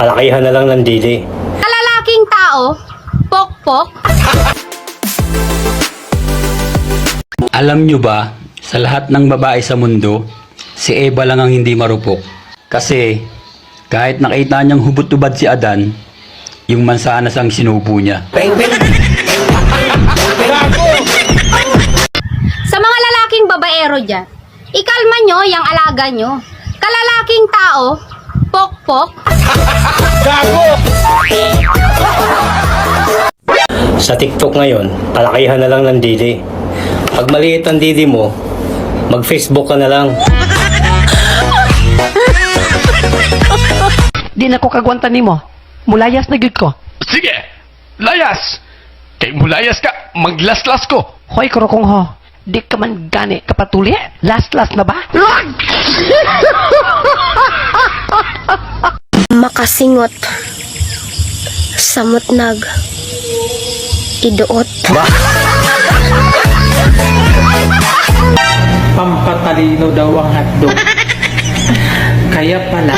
palakihan na lang ng dili. Kalalaking tao, pokpok. Alam nyo ba, sa lahat ng babae sa mundo, si Eva lang ang hindi marupok. Kasi, kahit nakita niyang hubot-ubad si Adan, yung mansanas ang sinubo niya. Sa mga lalaking babaero dyan, ikalma nyo yung alaga nyo. Kalalaking tao, pokpok. Sa TikTok ngayon, palakihan na lang ng dili. Pag maliit ang dili mo, mag-Facebook ka na lang. Di na ko kagwanta nimo. Mulayas na gyud ko. Sige! Layas! Kay mulayas ka, maglaslas ko! Hoy kurokong ho. Di ka man gani kapatuli. Last na ba? Makasingot samot nag iduot. Pampatalino daw ang hotdog. Kaya pala,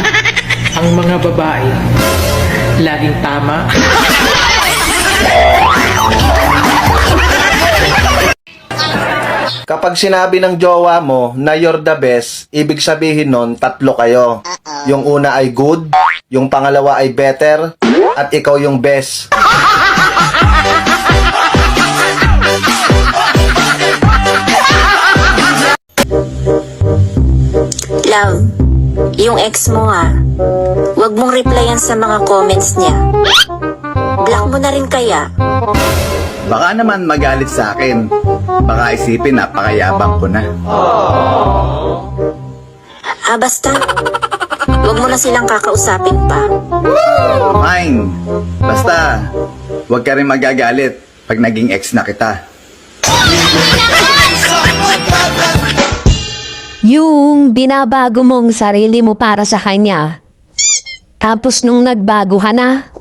ang mga babae, laging tama. Kapag sinabi ng jowa mo na you're the best, ibig sabihin nun, tatlo kayo. Yung una ay good, yung pangalawa ay better, at ikaw yung best. Love, yung ex mo wag mong replyan sa mga comments niya. Block mo na rin kaya. Baka naman magalit sa akin. Baka isipin napakayabang ko na. Basta, wag mo na silang kakausapin pa. Fine. Basta, huwag ka rin magagalit pag naging ex na kita. Yung binabago mong sarili mo para sa kanya. Tapos nung nagbago ka na,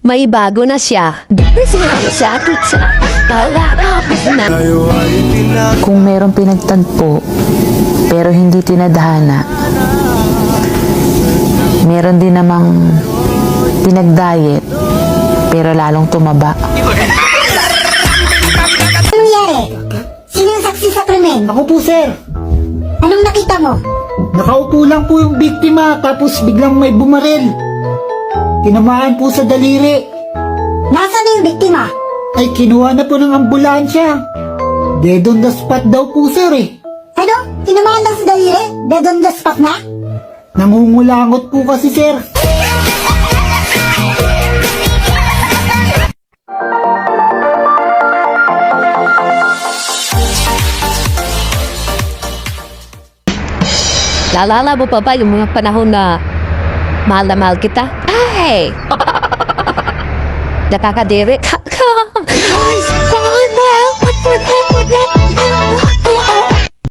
may bago na siya. Kung mayroong pinagtagpo, pero hindi tinadhana, meron din namang pinagdayet, pero lalong tumaba. Anong nangyari? Sino yung saksi sa krimen? Ako po, sir. Anong nakita mo? Nakaupo lang po yung biktima, tapos biglang may bumaril. Tinamaan po sa daliri. Nasaan na yung biktima? Ay, kinuha na po ng ambulansya. Dead on the spot daw po, sir eh. Ano? Tinamaan lang sa daliri? Dead on the spot na? Nangungulangot po kasi, sir. Lalala mo pa ba yung mga panahon na mahal na mahal kita? Ay! Nakakadiri ka.